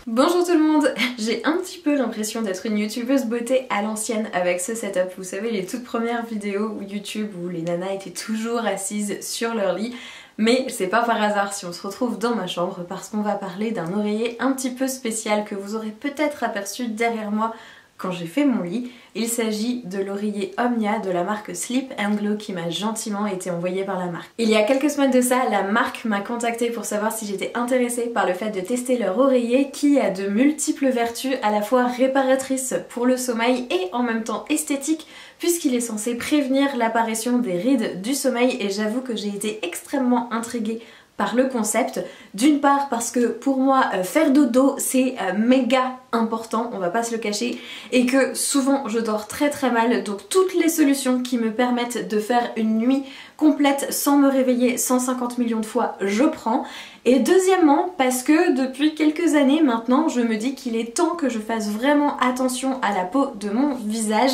Bonjour tout le monde, j'ai un petit peu l'impression d'être une youtubeuse beauté à l'ancienne avec ce setup. Vous savez, les toutes premières vidéos YouTube où les nanas étaient toujours assises sur leur lit. Mais c'est pas par hasard si on se retrouve dans ma chambre parce qu'on va parler d'un oreiller un petit peu spécial que vous aurez peut-être aperçu derrière moi quand j'ai fait mon lit. Il s'agit de l'oreiller Omnia de la marque Sleep & Glow qui m'a gentiment été envoyé par la marque. Il y a quelques semaines de ça, la marque m'a contactée pour savoir si j'étais intéressée par le fait de tester leur oreiller qui a de multiples vertus à la fois réparatrices pour le sommeil et en même temps esthétiques puisqu'il est censé prévenir l'apparition des rides du sommeil et j'avoue que j'ai été extrêmement intriguée par le concept, d'une part parce que pour moi faire dodo c'est méga important, on va pas se le cacher, et que souvent je dors très très mal, donc toutes les solutions qui me permettent de faire une nuit complète sans me réveiller 150 millions de fois, je prends. Et deuxièmement parce que depuis quelques années maintenant je me dis qu'il est temps que je fasse vraiment attention à la peau de mon visage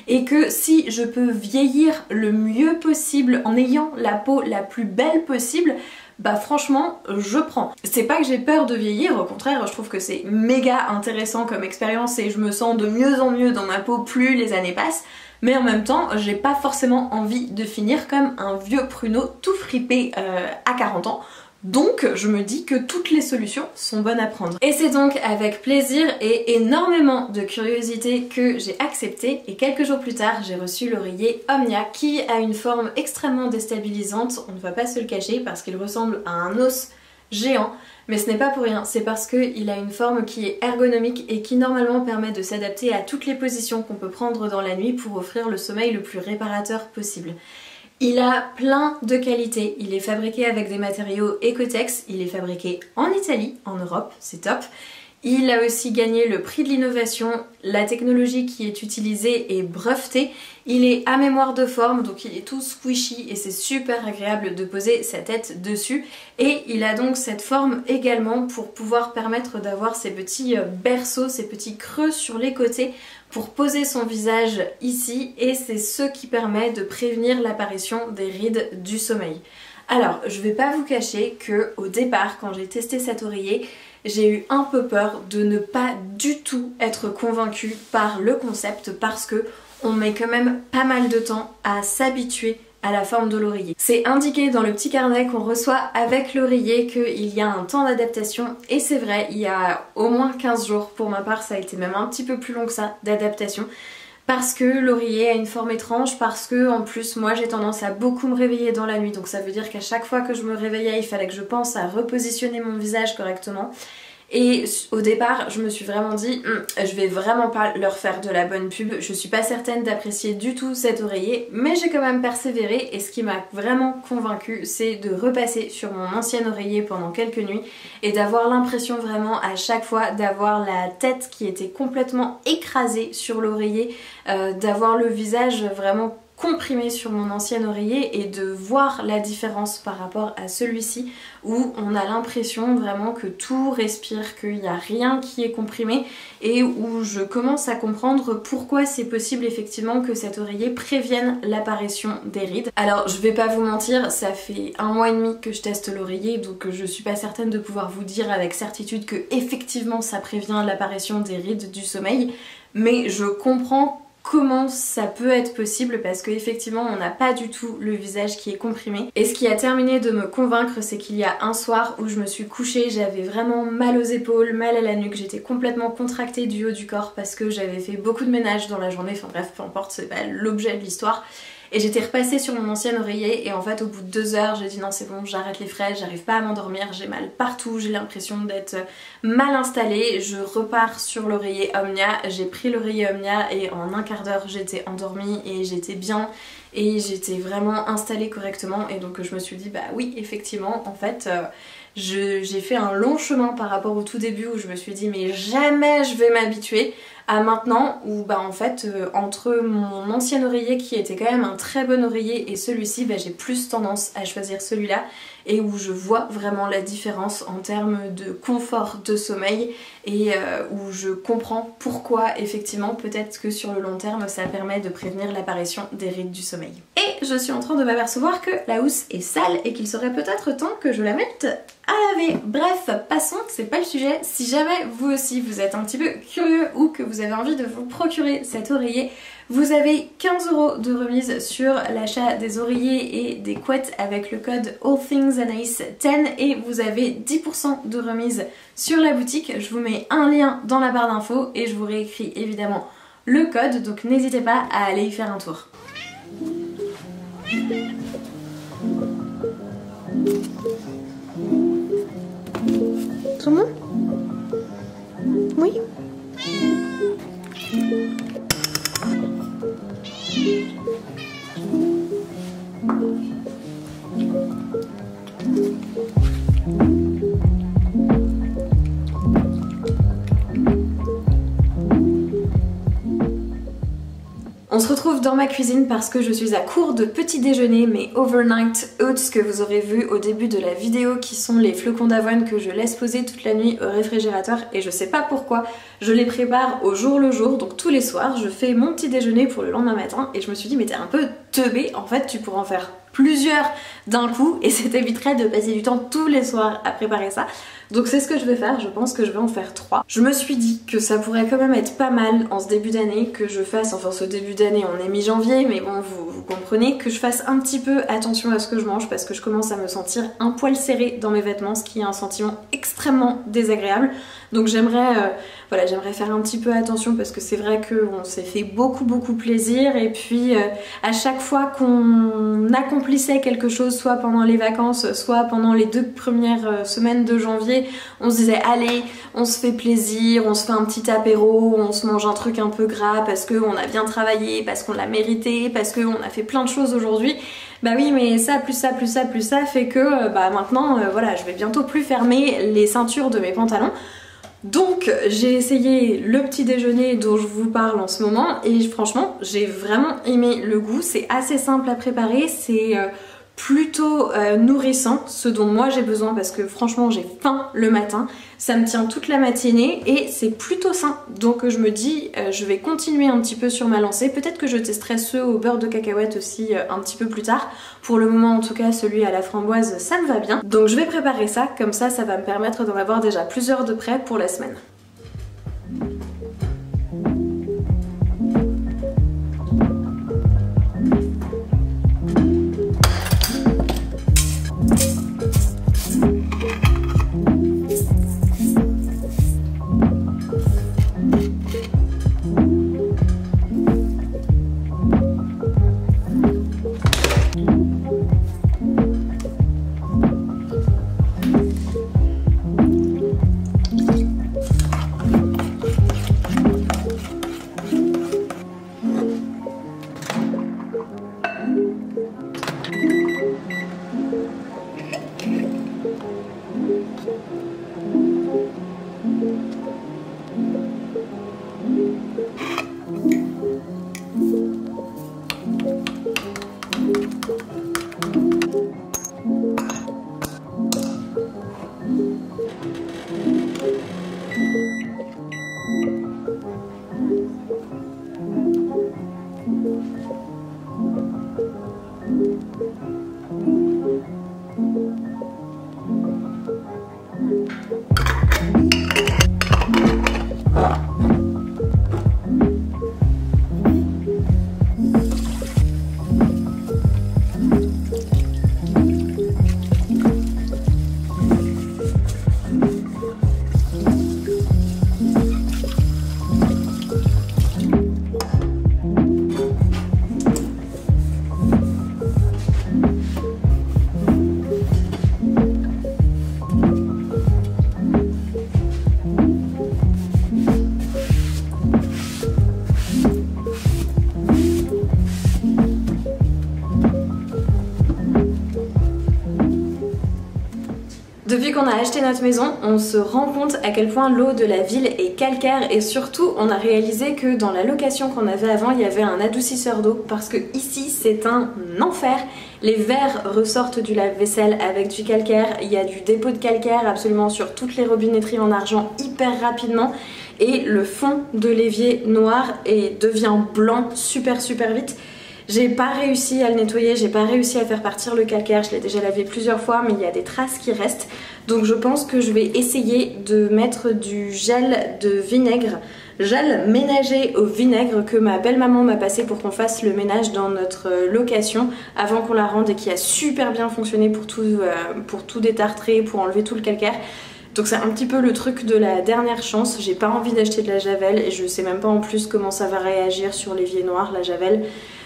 et que si je peux vieillir le mieux possible en ayant la peau la plus belle possible, bah franchement je prends. C'est pas que j'ai peur de vieillir, au contraire je trouve que c'est méga intéressant comme expérience et je me sens de mieux en mieux dans ma peau plus les années passent, mais en même temps j'ai pas forcément envie de finir comme un vieux pruneau tout fripé à 40 ans. Donc je me dis que toutes les solutions sont bonnes à prendre. Et c'est donc avec plaisir et énormément de curiosité que j'ai accepté et quelques jours plus tard j'ai reçu l'oreiller Omnia qui a une forme extrêmement déstabilisante, on ne va pas se le cacher parce qu'il ressemble à un os géant, mais ce n'est pas pour rien, c'est parce qu'il a une forme qui est ergonomique et qui normalement permet de s'adapter à toutes les positions qu'on peut prendre dans la nuit pour offrir le sommeil le plus réparateur possible. Il a plein de qualités, il est fabriqué avec des matériaux Ecotex, il est fabriqué en Italie, en Europe, c'est top. Il a aussi gagné le prix de l'innovation, la technologie qui est utilisée est brevetée, il est à mémoire de forme donc il est tout squishy et c'est super agréable de poser sa tête dessus et il a donc cette forme également pour pouvoir permettre d'avoir ces petits berceaux, ces petits creux sur les côtés pour poser son visage ici et c'est ce qui permet de prévenir l'apparition des rides du sommeil. Alors, je vais pas vous cacher que au départ, quand j'ai testé cet oreiller, j'ai eu un peu peur de ne pas du tout être convaincue par le concept parce que on met quand même pas mal de temps à s'habituer à la forme de l'oreiller. C'est indiqué dans le petit carnet qu'on reçoit avec l'oreiller qu'il y a un temps d'adaptation et c'est vrai, il y a au moins 15 jours, pour ma part ça a été même un petit peu plus long que ça d'adaptation. Parce que l'oreiller a une forme étrange, parce que en plus moi j'ai tendance à beaucoup me réveiller dans la nuit, donc ça veut dire qu'à chaque fois que je me réveillais il fallait que je pense à repositionner mon visage correctement. Et au départ je me suis vraiment dit je vais vraiment pas leur faire de la bonne pub, je suis pas certaine d'apprécier du tout cet oreiller, mais j'ai quand même persévéré et ce qui m'a vraiment convaincue c'est de repasser sur mon ancien oreiller pendant quelques nuits et d'avoir l'impression vraiment à chaque fois d'avoir la tête qui était complètement écrasée sur l'oreiller, d'avoir le visage vraiment comprimé sur mon ancien oreiller et de voir la différence par rapport à celui-ci où on a l'impression vraiment que tout respire, qu'il n'y a rien qui est comprimé et où je commence à comprendre pourquoi c'est possible effectivement que cet oreiller prévienne l'apparition des rides. Alors je vais pas vous mentir, ça fait 1 mois et demi que je teste l'oreiller donc je suis pas certaine de pouvoir vous dire avec certitude que effectivement ça prévient l'apparition des rides du sommeil, mais je comprends comment ça peut être possible parce qu'effectivement on n'a pas du tout le visage qui est comprimé. Et ce qui a terminé de me convaincre c'est qu'il y a un soir où je me suis couchée, j'avais vraiment mal aux épaules, mal à la nuque, j'étais complètement contractée du haut du corps parce que j'avais fait beaucoup de ménage dans la journée, enfin bref peu importe, c'est pas l'objet de l'histoire. Et j'étais repassée sur mon ancien oreiller et en fait au bout de 2 heures j'ai dit non c'est bon, j'arrête les fraises, j'arrive pas à m'endormir, j'ai mal partout, j'ai l'impression d'être mal installée. Je repars sur l'oreiller Omnia, j'ai pris l'oreiller Omnia et en un quart d'heure j'étais endormie et j'étais bien et j'étais vraiment installée correctement et donc je me suis dit bah oui effectivement en fait j'ai fait un long chemin par rapport au tout début où je me suis dit mais jamais je vais m'habituer à maintenant où bah en fait entre mon ancien oreiller qui était quand même un très bon oreiller et celui-ci bah, j'ai plus tendance à choisir celui-là et où je vois vraiment la différence en termes de confort de sommeil et où je comprends pourquoi effectivement peut-être que sur le long terme ça permet de prévenir l'apparition des rides du sommeil. Et je suis en train de m'apercevoir que la housse est sale et qu'il serait peut-être temps que je la mette à laver. Bref, passons, c'est pas le sujet. Si jamais vous aussi vous êtes un petit peu curieux ou que vous avez envie de vous procurer cet oreiller, vous avez 15 € de remise sur l'achat des oreillers et des couettes avec le code AllThingsAnaïs10 et vous avez 10% de remise sur la boutique. Je vous mets un lien dans la barre d'infos et je vous réécris évidemment le code, donc n'hésitez pas à aller y faire un tour. Tout le monde ? Oui ? On se retrouve dans ma cuisine parce que je suis à court de petit déjeuner, mes overnight oats que vous aurez vu au début de la vidéo qui sont les flocons d'avoine que je laisse poser toute la nuit au réfrigérateur et je sais pas pourquoi, je les prépare au jour le jour, donc tous les soirs je fais mon petit déjeuner pour le lendemain matin et je me suis dit mais t'es un peu teubé, en fait tu pourrais en faire plusieurs d'un coup et ça t'éviterait de passer du temps tous les soirs à préparer ça. Donc c'est ce que je vais faire, je pense que je vais en faire 3. Je me suis dit que ça pourrait quand même être pas mal en ce début d'année que je fasse, enfin ce début d'année on est mi-janvier mais bon vous comprenez, que je fasse un petit peu attention à ce que je mange parce que je commence à me sentir un poil serré dans mes vêtements, ce qui est un sentiment extrêmement désagréable. Donc j'aimerais voilà, j'aimerais faire un petit peu attention parce que c'est vrai qu'on s'est fait beaucoup plaisir et puis à chaque fois qu'on accomplissait quelque chose, soit pendant les vacances, soit pendant les 2 premières semaines de janvier, on se disait allez, on se fait plaisir, on se fait un petit apéro, on se mange un truc un peu gras parce qu'on a bien travaillé, parce qu'on l'a mérité, parce qu'on a fait plein de choses aujourd'hui. Bah oui mais ça plus ça plus ça plus ça fait que bah maintenant voilà, je vais bientôt plus fermer les ceintures de mes pantalons. Donc j'ai essayé le petit déjeuner dont je vous parle en ce moment et franchement j'ai vraiment aimé le goût, c'est assez simple à préparer, c'est plutôt nourrissant, ce dont moi j'ai besoin parce que franchement j'ai faim le matin, ça me tient toute la matinée et c'est plutôt sain. Donc je me dis je vais continuer un petit peu sur ma lancée, peut-être que je testerai ceux au beurre de cacahuète aussi un petit peu plus tard. Pour le moment en tout cas celui à la framboise ça me va bien. Donc je vais préparer ça, comme ça ça va me permettre d'en avoir déjà plusieurs de près pour la semaine. Depuis qu'on a acheté notre maison, on se rend compte à quel point l'eau de la ville est calcaire et surtout on a réalisé que dans la location qu'on avait avant il y avait un adoucisseur d'eau parce que ici c'est un enfer. Les verres ressortent du lave-vaisselle avec du calcaire, il y a du dépôt de calcaire absolument sur toutes les robinetteries en argent hyper rapidement et le fond de l'évier noir devient blanc super vite. J'ai pas réussi à le nettoyer, j'ai pas réussi à faire partir le calcaire, je l'ai déjà lavé plusieurs fois mais il y a des traces qui restent. Donc je pense que je vais essayer de mettre du gel de vinaigre, gel ménager au vinaigre que ma belle-maman m'a passé pour qu'on fasse le ménage dans notre location avant qu'on la rende et qui a super bien fonctionné pour tout détartrer, pour enlever tout le calcaire. Donc c'est un petit peu le truc de la dernière chance, j'ai pas envie d'acheter de la javel et je sais même pas en plus comment ça va réagir sur l'évier noir, la javel.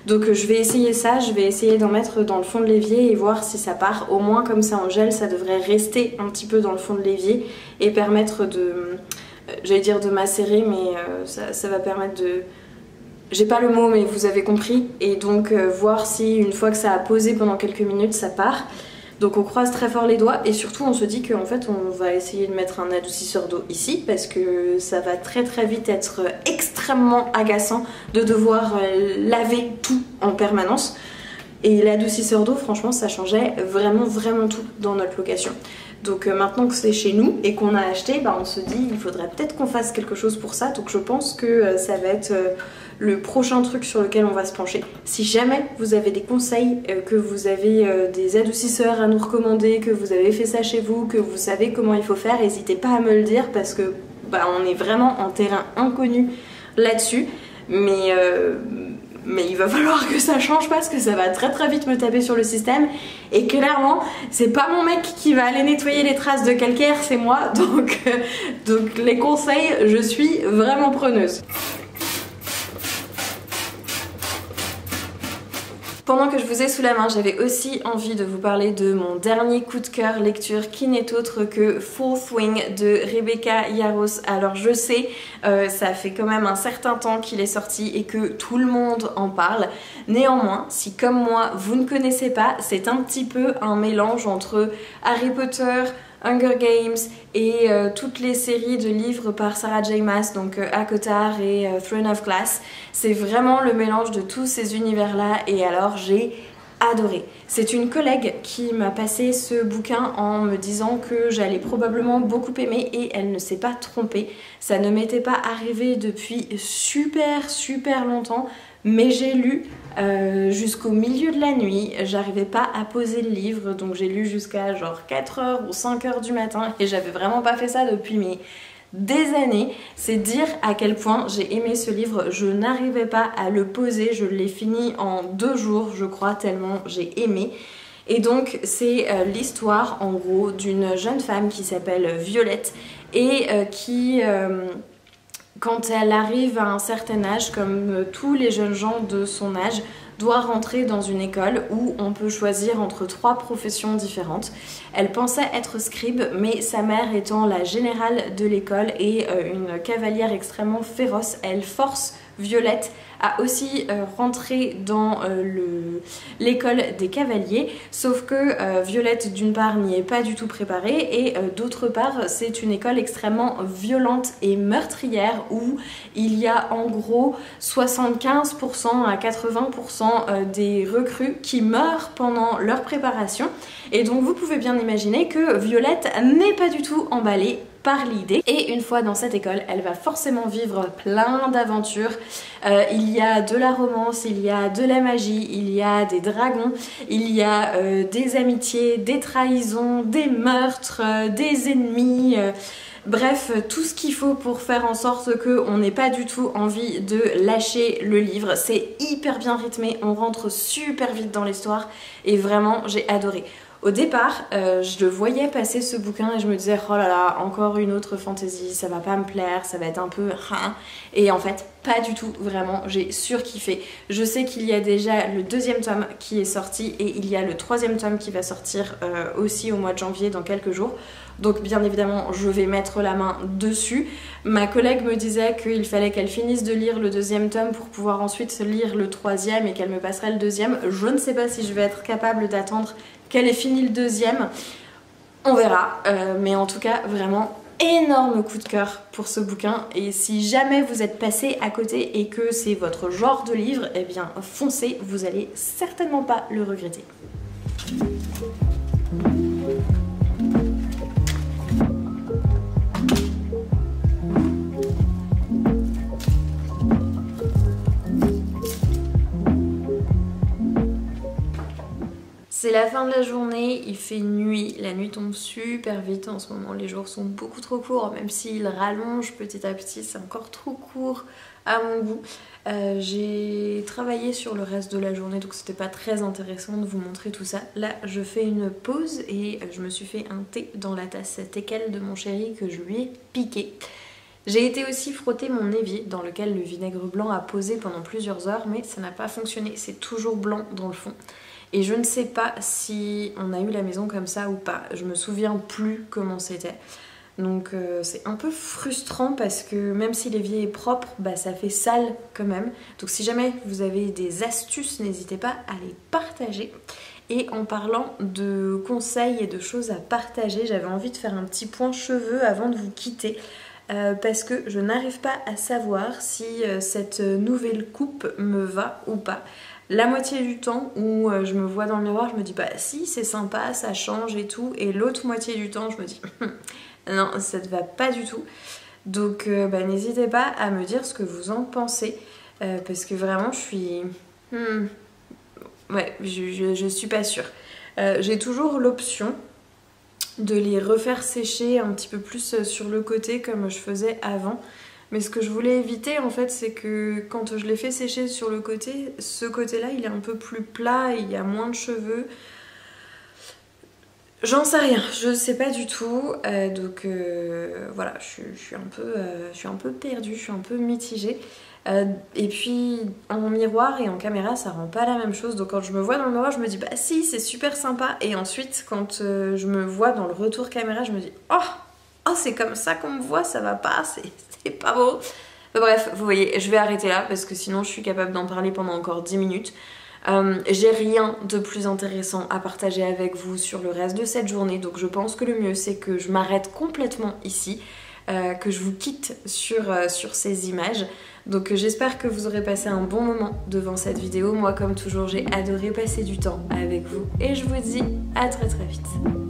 Donc je vais essayer ça, je vais essayer d'en mettre dans le fond de l'évier et voir si ça part. Au moins comme ça en gel, ça devrait rester un petit peu dans le fond de l'évier et permettre de... j'allais dire de macérer mais ça va permettre de... J'ai pas le mot mais vous avez compris. Et donc voir si une fois que ça a posé pendant quelques minutes ça part. Donc on croise très fort les doigts et surtout on se dit qu'en fait on va essayer de mettre un adoucisseur d'eau ici parce que ça va très vite être extrêmement agaçant de devoir laver tout en permanence. Et l'adoucisseur d'eau franchement ça changeait vraiment tout dans notre location. Donc maintenant que c'est chez nous et qu'on a acheté, bah, on se dit il faudrait peut-être qu'on fasse quelque chose pour ça. Donc je pense que ça va être le prochain truc sur lequel on va se pencher. Si jamais vous avez des conseils, que vous avez des adoucisseurs à nous recommander, que vous avez fait ça chez vous, que vous savez comment il faut faire, n'hésitez pas à me le dire parce que bah, on est vraiment en terrain inconnu là-dessus. Mais il va falloir que ça change parce que ça va très vite me taper sur le système et clairement c'est pas mon mec qui va aller nettoyer les traces de calcaire, c'est moi, donc les conseils je suis vraiment preneuse. Pendant que je vous ai sous la main, j'avais aussi envie de vous parler de mon dernier coup de cœur lecture qui n'est autre que Fourth Wing de Rebecca Yarros. Alors je sais, ça fait quand même un certain temps qu'il est sorti et que tout le monde en parle. Néanmoins, si comme moi vous ne connaissez pas, c'est un petit peu un mélange entre Harry Potter, Hunger Games et toutes les séries de livres par Sarah J Maas, donc ACOTAR et Throne of Glass. C'est vraiment le mélange de tous ces univers là et alors j'ai adoré. C'est une collègue qui m'a passé ce bouquin en me disant que j'allais probablement beaucoup aimer et elle ne s'est pas trompée. Ça ne m'était pas arrivé depuis super longtemps, mais j'ai lu jusqu'au milieu de la nuit. J'arrivais pas à poser le livre, donc j'ai lu jusqu'à genre 4h ou 5h du matin et j'avais vraiment pas fait ça depuis des années. C'est dire à quel point j'ai aimé ce livre. Je n'arrivais pas à le poser, je l'ai fini en 2 jours je crois, tellement j'ai aimé. Et donc c'est l'histoire en gros d'une jeune femme qui s'appelle Violette et qui quand elle arrive à un certain âge, comme tous les jeunes gens de son âge, doit rentrer dans une école où on peut choisir entre 3 professions différentes. Elle pensait être scribe, mais sa mère étant la générale de l'école et une cavalière extrêmement féroce, elle force Violette à aussi rentrer dans l'école des cavaliers, sauf que Violette d'une part n'y est pas du tout préparée et d'autre part c'est une école extrêmement violente et meurtrière où il y a en gros 75% à 80% des recrues qui meurent pendant leur préparation, et donc vous pouvez bien imaginer que Violette n'est pas du tout emballée par l'idée. Et une fois dans cette école, elle va forcément vivre plein d'aventures. Il y a de la romance, il y a de la magie, il y a des dragons, il y a des amitiés, des trahisons, des meurtres, des ennemis... Bref, tout ce qu'il faut pour faire en sorte qu'on n'ait pas du tout envie de lâcher le livre. C'est hyper bien rythmé, on rentre super vite dans l'histoire et vraiment j'ai adoré. Au départ, je voyais passer ce bouquin et je me disais oh là là, encore une autre fantasy, ça va pas me plaire, ça va être un peu et en fait pas du tout, vraiment j'ai surkiffé. Je sais qu'il y a déjà le 2e tome qui est sorti et il y a le 3e tome qui va sortir aussi au mois de janvier dans quelques jours. Donc bien évidemment je vais mettre la main dessus. Ma collègue me disait qu'il fallait qu'elle finisse de lire le 2e tome pour pouvoir ensuite lire le 3e et qu'elle me passerait le 2e. Je ne sais pas si je vais être capable d'attendre qu'elle ait fini le 2e. On verra. Mais en tout cas vraiment énorme coup de cœur pour ce bouquin, et si jamais vous êtes passé à côté et que c'est votre genre de livre, eh bien foncez, vous allez certainement pas le regretter. C'est la fin de la journée, il fait nuit, la nuit tombe super vite en ce moment, les jours sont beaucoup trop courts, même s'ils rallongent petit à petit, c'est encore trop court à mon goût. J'ai travaillé sur le reste de la journée, donc c'était pas très intéressant de vous montrer tout ça. Là je fais une pause et je me suis fait un thé dans la tasse teckel de mon chéri que je lui ai piqué. J'ai été aussi frotter mon évier dans lequel le vinaigre blanc a posé pendant plusieurs heures, mais ça n'a pas fonctionné, c'est toujours blanc dans le fond. Et je ne sais pas si on a eu la maison comme ça ou pas, je me souviens plus comment c'était. Donc c'est un peu frustrant parce que même si l'évier est propre, bah, ça fait sale quand même. Donc si jamais vous avez des astuces, n'hésitez pas à les partager. Et en parlant de conseils et de choses à partager, j'avais envie de faire un petit point cheveux avant de vous quitter. Parce que je n'arrive pas à savoir si cette nouvelle coupe me va ou pas. La moitié du temps où je me vois dans le miroir, je me dis bah si c'est sympa, ça change et tout, et l'autre moitié du temps je me dis non, ça ne va pas du tout. Donc bah, n'hésitez pas à me dire ce que vous en pensez, parce que vraiment je suis... ouais, je suis pas sûre. J'ai toujours l'option de les refaire sécher un petit peu plus sur le côté comme je faisais avant. Mais ce que je voulais éviter en fait, c'est que quand je les fais sécher sur le côté, ce côté-là il est un peu plus plat et il y a moins de cheveux. J'en sais rien, je sais pas du tout. Donc voilà, je suis un peu perdue, je suis un peu mitigée. Et puis en miroir et en caméra ça rend pas la même chose, donc quand je me vois dans le miroir je me dis bah si c'est super sympa, et ensuite quand je me vois dans le retour caméra je me dis oh c'est comme ça qu'on me voit, ça va pas, c'est pas beau. Bref, vous voyez, je vais arrêter là parce que sinon je suis capable d'en parler pendant encore 10 minutes. J'ai rien de plus intéressant à partager avec vous sur le reste de cette journée, donc je pense que le mieux c'est que je m'arrête complètement ici. que je vous quitte sur ces images. Donc j'espère que vous aurez passé un bon moment devant cette vidéo. Moi comme toujours j'ai adoré passer du temps avec vous et je vous dis à très vite.